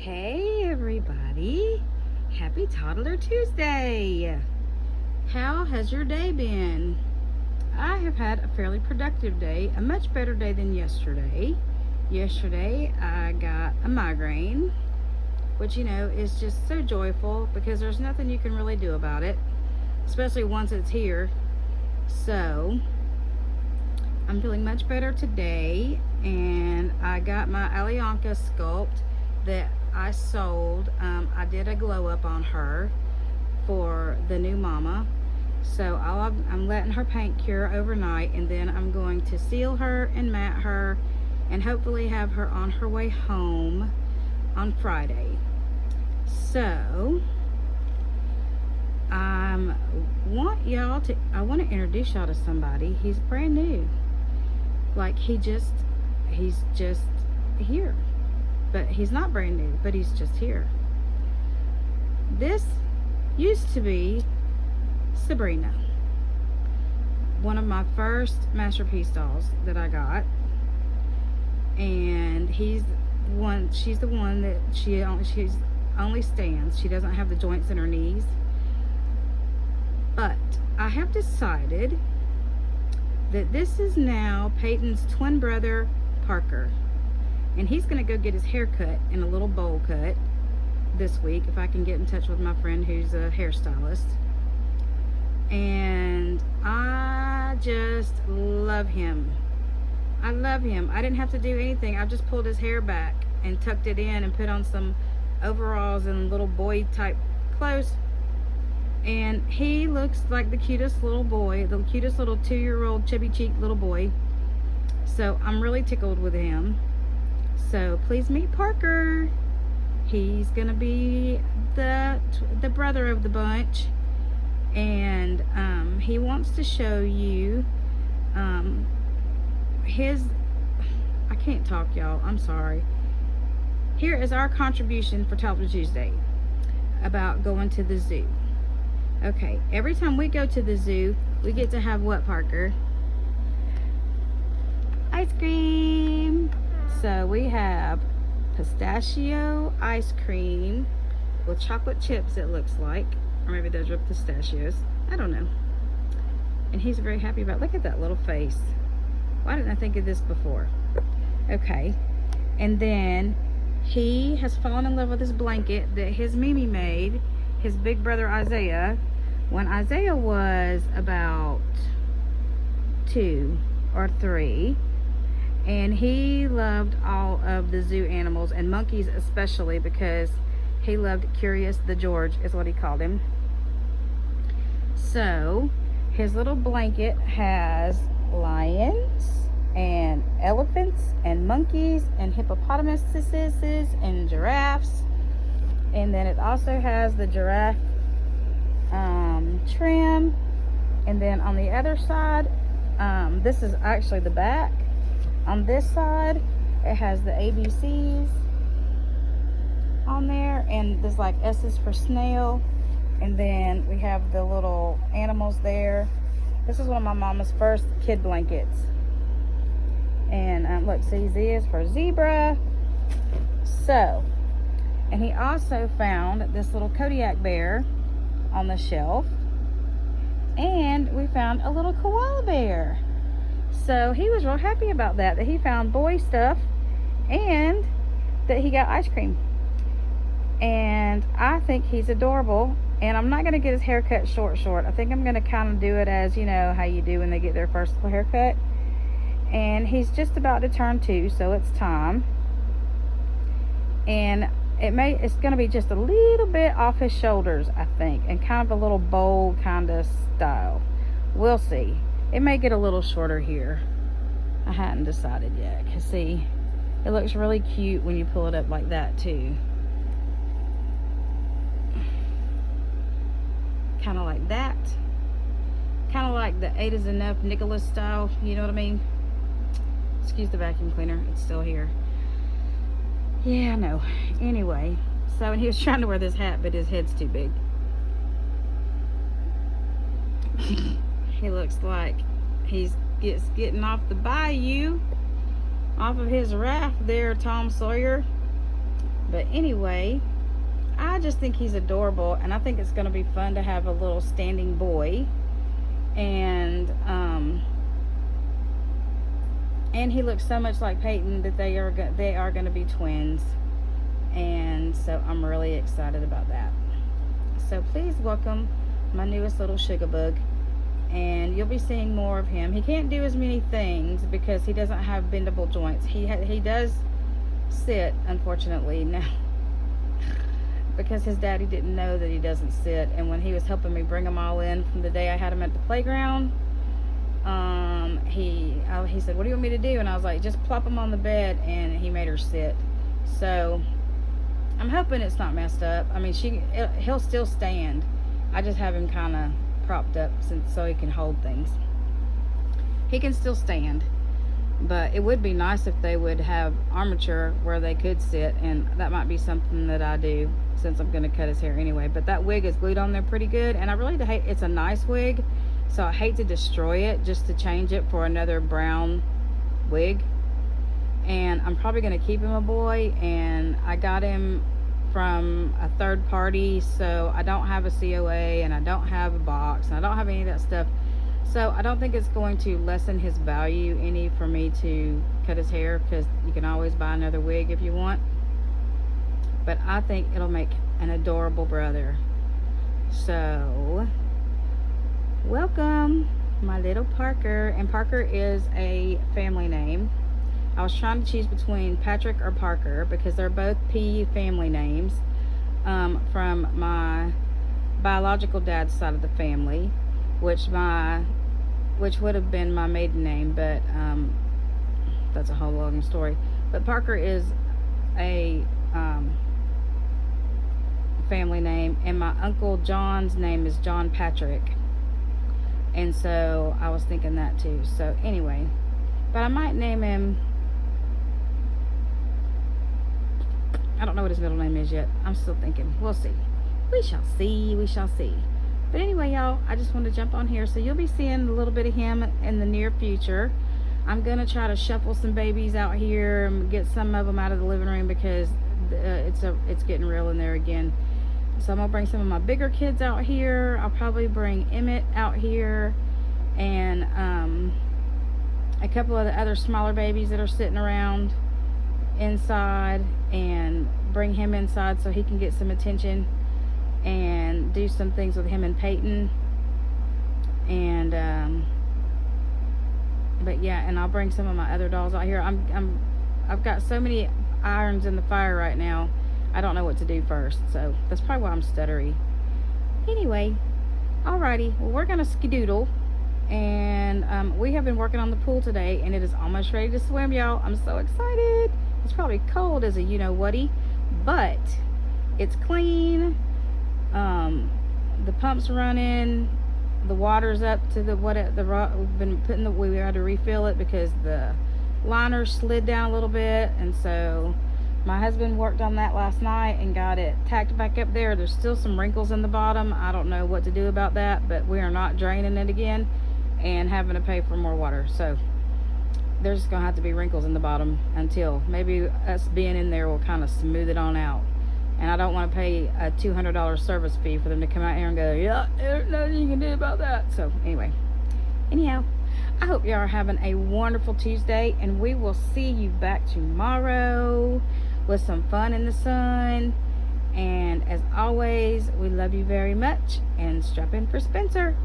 Hey everybody, happy Toddler Tuesday. How has your day been? I have had a fairly productive day, a much better day than yesterday. Yesterday I got a migraine, which is just so joyful because there's nothing you can really do about it, especially once it's here. So I'm feeling much better today, and I got my Alianka sculpt that I sold. I did a glow up on her for the new mama. So I'm letting her paint cure overnight, and then I'm going to seal her and mat her and hopefully have her on her way home on Friday. So I want to introduce y'all to somebody. He's brand new. Like he's just here. But he's not brand new, but he's just here. This used to be Sabrina, one of my first Masterpiece dolls that I got, and she's the one that she's only stands. She doesn't have the joints in her knees. But I have decided that this is now Peyton's twin brother, Parker. And he's going to go get his hair cut in a little bowl cut this week, if I can get in touch with my friend who's a hairstylist. And I just love him. I love him. I didn't have to do anything. I just pulled his hair back and tucked it in and put on some overalls and little boy type clothes. And he looks like the cutest little boy, the cutest little 2-year-old chubby cheeked little boy. So I'm really tickled with him. So please meet Parker. He's gonna be the brother of the bunch, and he wants to show you his. I can't talk, y'all. I'm sorry. Here is our contribution for Toddler Tuesday about going to the zoo. Okay, every time we go to the zoo, we get to have what, Parker? Ice cream. So we have pistachio ice cream with chocolate chips, it looks like. Or maybe those are pistachios. I don't know. And he's very happy about it. Look at that little face. Why didn't I think of this before? Okay. And then he has fallen in love with this blanket that his Mimi made, his big brother Isaiah, when Isaiah was about 2 or 3. And he loved all of the zoo animals, and monkeys especially, because he loved Curious the George is what he called him. So his little blanket has lions and elephants and monkeys and hippopotamuses and giraffes, and then it also has the giraffe trim. And then on the other side, this is actually the back. On this side, it has the ABCs on there, and there's like S's for snail, and then we have the little animals there. This is one of my mama's first kid blankets. And look, see, Z is for zebra. So, and he also found this little Kodiak bear on the shelf, and we found a little koala bear. So he was real happy about that he found boy stuff and that he got ice cream. And I think he's adorable. And I'm not going to get his haircut short. I think I'm going to kind of do it as, you know, how you do when they get their first little haircut. And he's just about to turn 2, so it's time. And it's going to be just a little bit off his shoulders, I think, and kind of a little bowl kind of style. We'll see. It may get a little shorter here. I hadn't decided yet. Cause see, it looks really cute when you pull it up like that too. Kind of like that. Kind of like the 8 is enough Nicholas style. You know what I mean? Excuse the vacuum cleaner. It's still here. Yeah, I know. Anyway, so he was trying to wear this hat, but his head's too big. He looks like he's getting off the bayou, off of his raft there, Tom Sawyer. But anyway, I just think he's adorable, and I think it's going to be fun to have a little standing boy. And he looks so much like Peyton that they are going to be twins, and so I'm really excited about that. So please welcome my newest little sugar bug, and you'll be seeing more of him. He can't do as many things because he doesn't have bendable joints. He does sit, unfortunately, now, because his daddy didn't know that he doesn't sit. And when he was helping me bring them all in from the day I had him at the playground, he said, "What do you want me to do?" And I was like, "Just plop him on the bed," and he made her sit. So I'm hoping it's not messed up. I mean, he'll still stand. I just have him kind of propped up so he can hold things. He can still stand, but it would be nice if they would have armature where they could sit, and that might be something that I do since I'm going to cut his hair anyway. But that wig is glued on there pretty good, and I really hate, it's a nice wig, so I hate to destroy it just to change it for another brown wig. And I'm probably going to keep him a boy, and I got him from a third party, so I don't have a COA, and I don't have a box, and I don't have any of that stuff. So I don't think it's going to lessen his value any for me to cut his hair, because you can always buy another wig if you want. But I think it'll make an adorable brother. So welcome my little Parker. And Parker is a family name. I was trying to choose between Patrick or Parker because they're both P family names, from my biological dad's side of the family, which would have been my maiden name, but that's a whole long story. But Parker is a family name, and my Uncle John's name is John Patrick, and so I was thinking that too. So anyway, but I might name him, I don't know what his middle name is yet. I'm still thinking. We'll see. We shall see. We shall see. But anyway, y'all, I just want to jump on here. So you'll be seeing a little bit of him in the near future. I'm going to try to shuffle some babies out here and get some of them out of the living room because it's getting real in there again. So I'm going to bring some of my bigger kids out here. I'll probably bring Emmett out here, and a couple of the other smaller babies that are sitting around inside, and bring him inside so he can get some attention and do some things with him and Peyton. And but yeah, and I'll bring some of my other dolls out here. I've got so many irons in the fire right now, I don't know what to do first, so that's probably why I'm stuttery. Anyway, alrighty, well, we're gonna skedoodle, and we have been working on the pool today, and it is almost ready to swim, y'all. I'm so excited. It's probably cold as a you-know-whatty, but it's clean. The pump's running, the water's up to we had to refill it because the liner slid down a little bit, and so my husband worked on that last night and got it tacked back up there. There's still some wrinkles in the bottom. I don't know what to do about that, but we are not draining it again and having to pay for more water. So there's just gonna have to be wrinkles in the bottom until maybe us being in there will kind of smooth it on out. And I don't want to pay a $200 service fee for them to come out here and go, yeah, there's nothing you can do about that. So anyway, anyhow, I hope you are having a wonderful Tuesday, and we will see you back tomorrow with some fun in the sun. And as always, we love you very much, and strap in for Spencer.